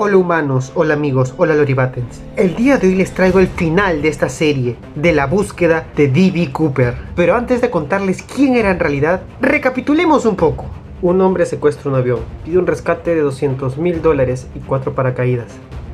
Hola humanos, hola amigos, hola Loribatens. El día de hoy les traigo el final de esta serie, de la búsqueda de D.B. Cooper. Pero antes de contarles quién era en realidad, recapitulemos un poco. Un hombre secuestra un avión, pide un rescate de $200,000 y 4 paracaídas.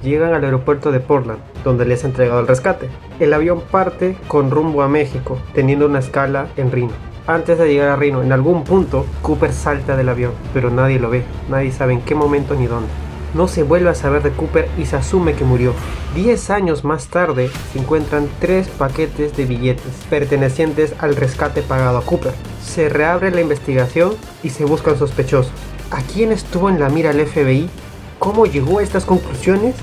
Llegan al aeropuerto de Portland, donde les ha entregado el rescate. El avión parte con rumbo a México, teniendo una escala en Reno. Antes de llegar a Reno, en algún punto, Cooper salta del avión, pero nadie lo ve, nadie sabe en qué momento ni dónde. No se vuelve a saber de Cooper y se asume que murió. 10 años más tarde se encuentran 3 paquetes de billetes pertenecientes al rescate pagado a Cooper. Se reabre la investigación y se buscan sospechosos. ¿A quién estuvo en la mira el FBI? ¿Cómo llegó a estas conclusiones?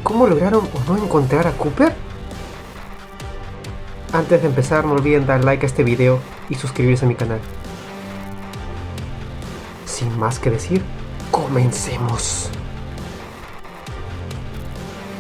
¿Cómo lograron o no encontrar a Cooper? Antes de empezar, no olviden dar like a este video y suscribirse a mi canal. Sin más que decir, comencemos.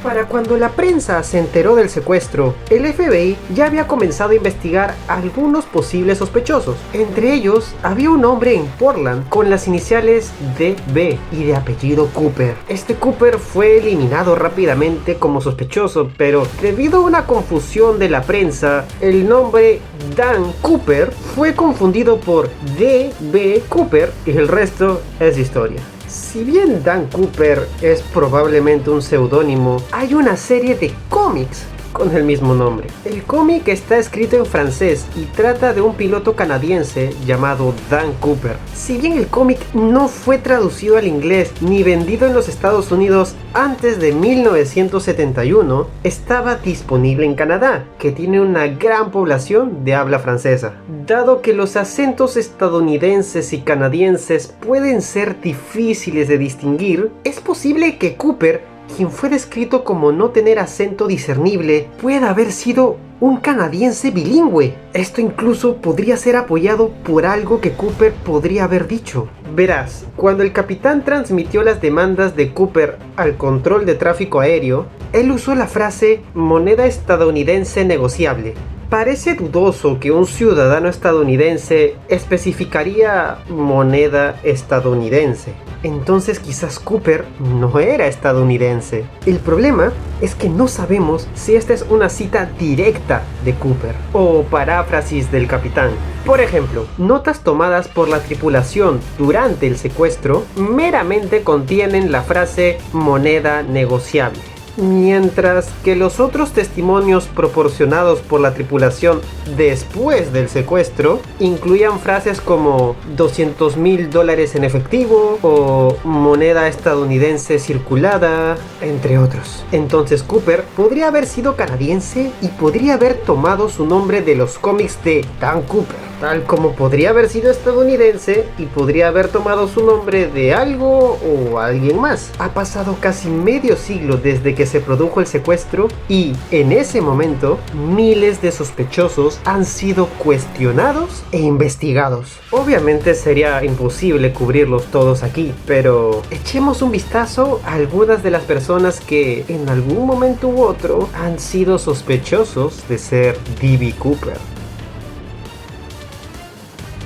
Para cuando la prensa se enteró del secuestro, el FBI ya había comenzado a investigar a algunos posibles sospechosos. Entre ellos, había un hombre en Portland con las iniciales DB y de apellido Cooper. Este Cooper fue eliminado rápidamente como sospechoso, pero debido a una confusión de la prensa, el nombre Dan Cooper fue confundido por DB Cooper y el resto es historia. Si bien Dan Cooper es probablemente un seudónimo, hay una serie de cómics con el mismo nombre. El cómic está escrito en francés y trata de un piloto canadiense llamado Dan Cooper. Si bien el cómic no fue traducido al inglés ni vendido en los Estados Unidos antes de 1971, estaba disponible en Canadá, que tiene una gran población de habla francesa. Dado que los acentos estadounidenses y canadienses pueden ser difíciles de distinguir, es posible que Cooper, quien fue descrito como no tener acento discernible, pueda haber sido un canadiense bilingüe. Esto incluso podría ser apoyado por algo que Cooper podría haber dicho. Verás, cuando el capitán transmitió las demandas de Cooper al control de tráfico aéreo, él usó la frase moneda estadounidense negociable. Parece dudoso que un ciudadano estadounidense especificaría moneda estadounidense. Entonces quizás Cooper no era estadounidense. El problema es que no sabemos si esta es una cita directa de Cooper o paráfrasis del capitán. Por ejemplo, notas tomadas por la tripulación durante el secuestro meramente contienen la frase moneda negociable, mientras que los otros testimonios proporcionados por la tripulación después del secuestro incluían frases como $200,000 en efectivo o moneda estadounidense circulada, entre otros. Entonces Cooper podría haber sido canadiense y podría haber tomado su nombre de los cómics de Dan Cooper, tal como podría haber sido estadounidense y podría haber tomado su nombre de algo o alguien más. Ha pasado casi medio siglo desde que se produjo el secuestro y en ese momento miles de sospechosos han sido cuestionados e investigados. Obviamente sería imposible cubrirlos todos aquí, pero echemos un vistazo a algunas de las personas que en algún momento u otro han sido sospechosos de ser D.B. Cooper.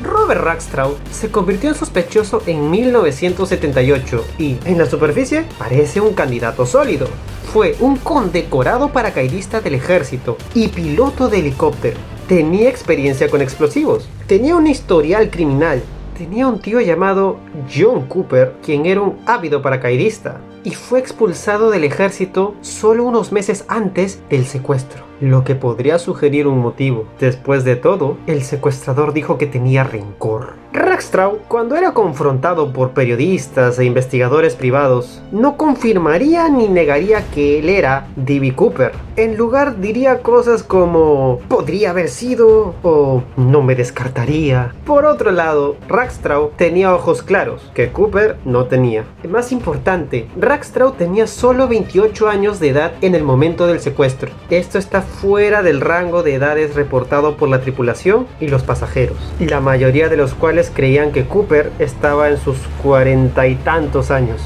Robert Rackstraw se convirtió en sospechoso en 1978 y, en la superficie, parece un candidato sólido. Fue un condecorado paracaidista del ejército y piloto de helicóptero. Tenía experiencia con explosivos. Tenía un historial criminal. Tenía un tío llamado John Cooper, quien era un ávido paracaidista, y fue expulsado del ejército solo unos meses antes del secuestro, lo que podría sugerir un motivo. Después de todo, el secuestrador dijo que tenía rencor. Rackstraw, cuando era confrontado por periodistas e investigadores privados, no confirmaría ni negaría que él era D.B. Cooper. En lugar diría cosas como podría haber sido o no me descartaría. Por otro lado, Rackstraw tenía ojos claros, que Cooper no tenía. Más importante, Rackstraw tenía solo 28 años de edad en el momento del secuestro. Esto está fuera del rango de edades reportado por la tripulación y los pasajeros, y la mayoría de los cuales creían que Cooper estaba en sus 40 y tantos años.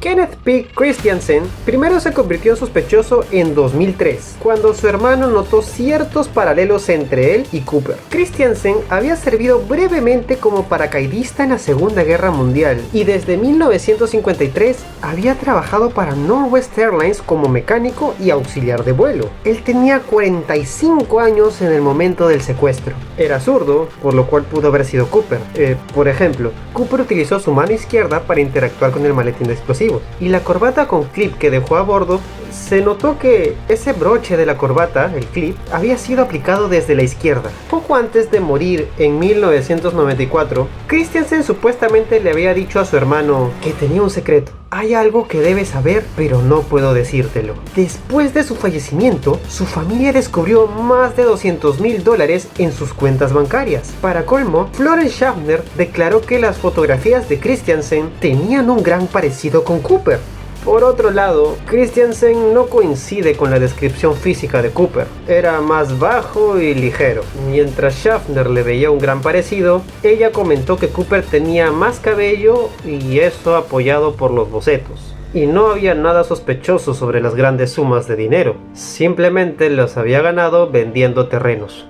Kenneth P. Christiansen primero se convirtió en sospechoso en 2003, cuando su hermano notó ciertos paralelos entre él y Cooper. Christiansen había servido brevemente como paracaidista en la Segunda Guerra Mundial y desde 1953 había trabajado para Northwest Airlines como mecánico y auxiliar de vuelo. Él tenía 45 años en el momento del secuestro. Era zurdo, por lo cual pudo haber sido Cooper. Por ejemplo, Cooper utilizó su mano izquierda para interactuar con el maletín de explosivos, y la corbata con clip que dejó a bordo, se notó que ese broche de la corbata, el clip, había sido aplicado desde la izquierda. Poco antes de morir en 1994, Christiansen supuestamente le había dicho a su hermano que tenía un secreto. Hay algo que debes saber, pero no puedo decírtelo. Después de su fallecimiento, su familia descubrió más de $200,000 en sus cuentas bancarias. Para colmo, Florence Schaffner declaró que las fotografías de Christiansen tenían un gran parecido con Cooper. Por otro lado, Christiansen no coincide con la descripción física de Cooper. Era más bajo y ligero. Mientras Schaffner le veía un gran parecido, ella comentó que Cooper tenía más cabello y eso apoyado por los bocetos. Y no había nada sospechoso sobre las grandes sumas de dinero. Simplemente las había ganado vendiendo terrenos.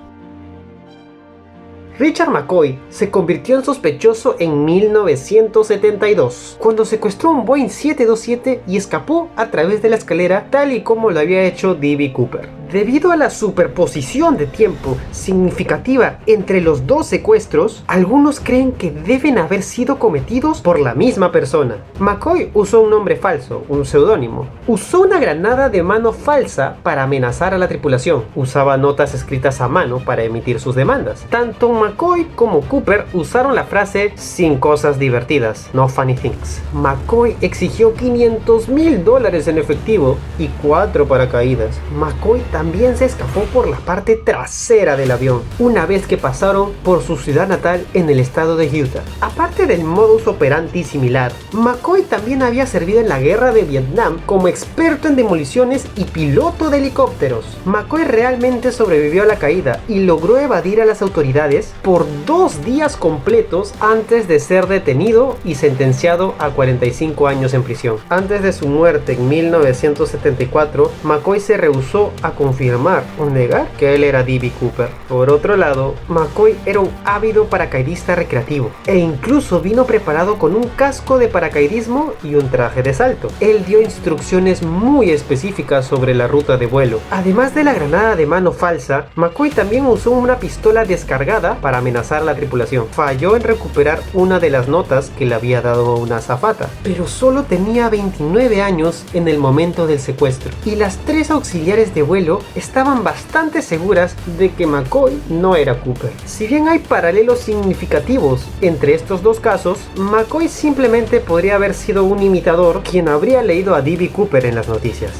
Richard McCoy se convirtió en sospechoso en 1972, cuando secuestró un Boeing 727 y escapó a través de la escalera tal y como lo había hecho D.B. Cooper. Debido a la superposición de tiempo significativa entre los dos secuestros, algunos creen que deben haber sido cometidos por la misma persona. McCoy usó un nombre falso, un seudónimo. Usó una granada de mano falsa para amenazar a la tripulación. Usaba notas escritas a mano para emitir sus demandas. Tanto McCoy como Cooper usaron la frase "sin cosas divertidas", no funny things. McCoy exigió $500,000 en efectivo y 4 paracaídas. McCoy también se escapó por la parte trasera del avión, una vez que pasaron por su ciudad natal en el estado de Utah. Aparte del modus operandi similar, McCoy también había servido en la guerra de Vietnam como experto en demoliciones y piloto de helicópteros. McCoy realmente sobrevivió a la caída y logró evadir a las autoridades por 2 días completos antes de ser detenido y sentenciado a 45 años en prisión. Antes de su muerte en 1974, McCoy se rehusó a confirmar o negar que él era D.B. Cooper. Por otro lado, McCoy era un ávido paracaidista recreativo e incluso vino preparado con un casco de paracaidismo y un traje de salto. Él dio instrucciones muy específicas sobre la ruta de vuelo. Además de la granada de mano falsa, McCoy también usó una pistola descargada para amenazar a la tripulación. Falló en recuperar una de las notas que le había dado una azafata, pero solo tenía 29 años en el momento del secuestro, y las 3 auxiliares de vuelo estaban bastante seguras de que McCoy no era Cooper. Si bien hay paralelos significativos entre estos dos casos, McCoy simplemente podría haber sido un imitador quien habría leído a D.B. Cooper en las noticias.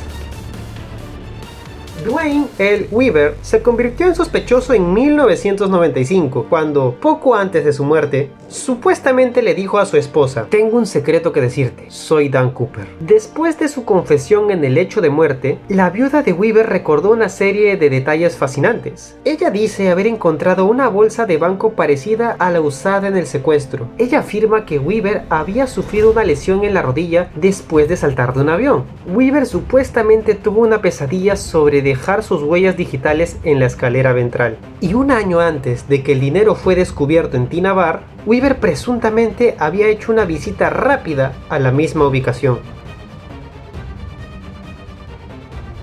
Dwayne L. Weaver se convirtió en sospechoso en 1995, cuando, poco antes de su muerte, supuestamente le dijo a su esposa: "Tengo un secreto que decirte, soy Dan Cooper". Después de su confesión en el lecho de muerte, la viuda de Weaver recordó una serie de detalles fascinantes. Ella dice haber encontrado una bolsa de banco parecida a la usada en el secuestro. Ella afirma que Weaver había sufrido una lesión en la rodilla después de saltar de un avión. Weaver supuestamente tuvo una pesadilla sobre dejar sus huellas digitales en la escalera ventral. Y un año antes de que el dinero fue descubierto en Tina Bar, Weaver presuntamente había hecho una visita rápida a la misma ubicación.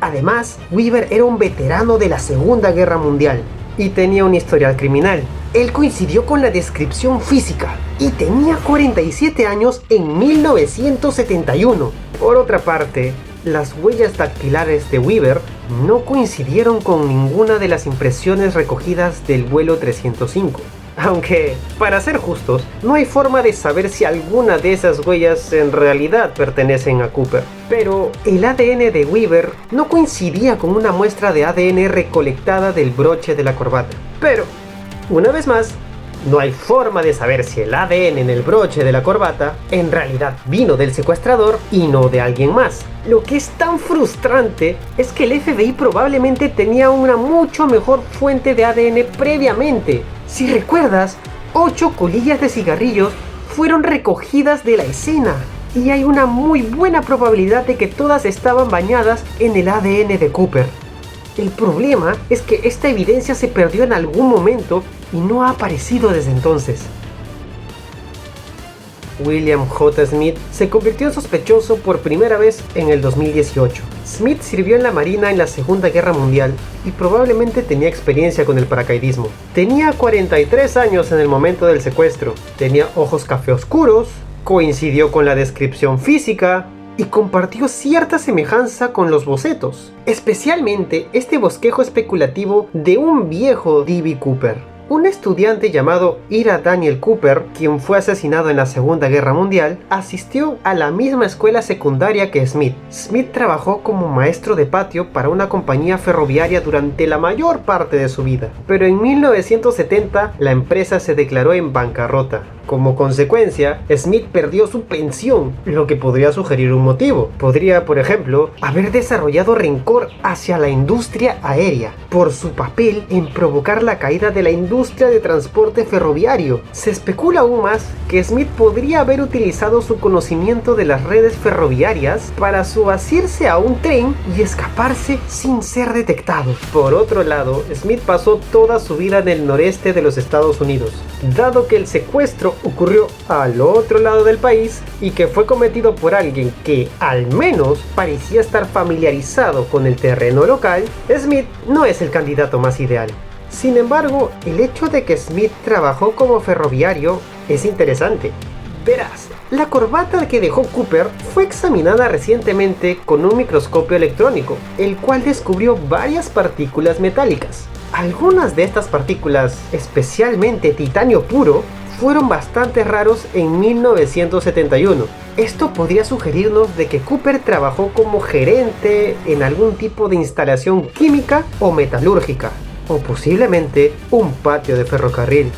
Además, Weaver era un veterano de la Segunda Guerra Mundial y tenía un historial criminal. Él coincidió con la descripción física y tenía 47 años en 1971. Por otra parte, las huellas dactilares de Weaver no coincidieron con ninguna de las impresiones recogidas del vuelo 305. Aunque, para ser justos, no hay forma de saber si alguna de esas huellas en realidad pertenecen a Cooper. Pero el ADN de Weaver no coincidía con una muestra de ADN recolectada del broche de la corbata. Pero, una vez más, no hay forma de saber si el ADN en el broche de la corbata en realidad vino del secuestrador y no de alguien más. Lo que es tan frustrante es que el FBI probablemente tenía una mucho mejor fuente de ADN previamente. Si recuerdas, 8 colillas de cigarrillos fueron recogidas de la escena. y hay una muy buena probabilidad de que todas estaban bañadas en el ADN de Cooper. El problema es que esta evidencia se perdió en algún momento y no ha aparecido desde entonces. William J. Smith se convirtió en sospechoso por primera vez en el 2018. Smith sirvió en la Marina en la Segunda Guerra Mundial y probablemente tenía experiencia con el paracaidismo. Tenía 43 años en el momento del secuestro, tenía ojos café oscuros, coincidió con la descripción física y compartió cierta semejanza con los bocetos, especialmente este bosquejo especulativo de un viejo D.B. Cooper. Un estudiante llamado Ira Daniel Cooper, quien fue asesinado en la Segunda Guerra Mundial, asistió a la misma escuela secundaria que Smith. Smith trabajó como maestro de patio para una compañía ferroviaria durante la mayor parte de su vida, pero en 1970 la empresa se declaró en bancarrota. Como consecuencia, Smith perdió su pensión, lo que podría sugerir un motivo. Podría, por ejemplo, haber desarrollado rencor hacia la industria aérea por su papel en provocar la caída de la industria de transporte ferroviario. Se especula aún más que Smith podría haber utilizado su conocimiento de las redes ferroviarias para subasirse a un tren y escaparse sin ser detectado. Por otro lado, Smith pasó toda su vida en el noreste de los Estados Unidos, dado que el secuestro ocurrió al otro lado del país y que fue cometido por alguien que al menos parecía estar familiarizado con el terreno local. Smith no es el candidato más ideal. Sin embargo, el hecho de que Smith trabajó como ferroviario es interesante. Verás, la corbata que dejó Cooper fue examinada recientemente con un microscopio electrónico, el cual descubrió varias partículas metálicas. Algunas de estas partículas, especialmente titanio puro, fueron bastante raros en 1971. Esto podría sugerirnos de que Cooper trabajó como gerente en algún tipo de instalación química o metalúrgica, o posiblemente un patio de ferrocarril.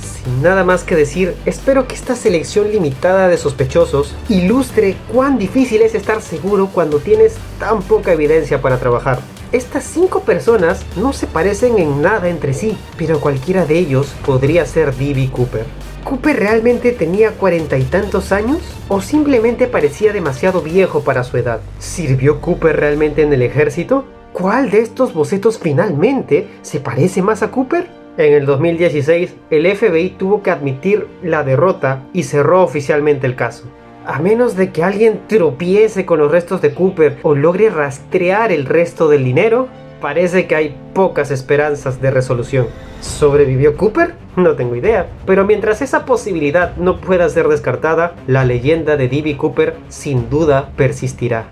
Sin nada más que decir, espero que esta selección limitada de sospechosos ilustre cuán difícil es estar seguro cuando tienes tan poca evidencia para trabajar. Estas 5 personas no se parecen en nada entre sí, pero cualquiera de ellos podría ser D.B. Cooper. ¿Cooper realmente tenía 40 y tantos años? ¿O simplemente parecía demasiado viejo para su edad? ¿Sirvió Cooper realmente en el ejército? ¿Cuál de estos bocetos finalmente se parece más a Cooper? En el 2016, el FBI tuvo que admitir la derrota y cerró oficialmente el caso. A menos de que alguien tropiece con los restos de Cooper o logre rastrear el resto del dinero, parece que hay pocas esperanzas de resolución. ¿Sobrevivió Cooper? No tengo idea. Pero mientras esa posibilidad no pueda ser descartada, la leyenda de D.B. Cooper sin duda persistirá.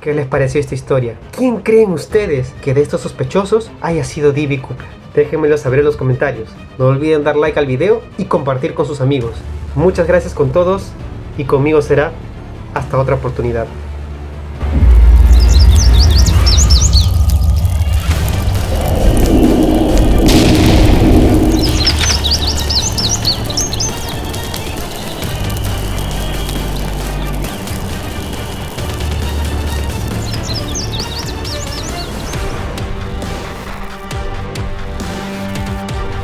¿Qué les pareció esta historia? ¿Quién creen ustedes que de estos sospechosos haya sido D.B. Cooper? Déjenmelo saber en los comentarios. No olviden dar like al video y compartir con sus amigos. Muchas gracias con todos y conmigo será hasta otra oportunidad.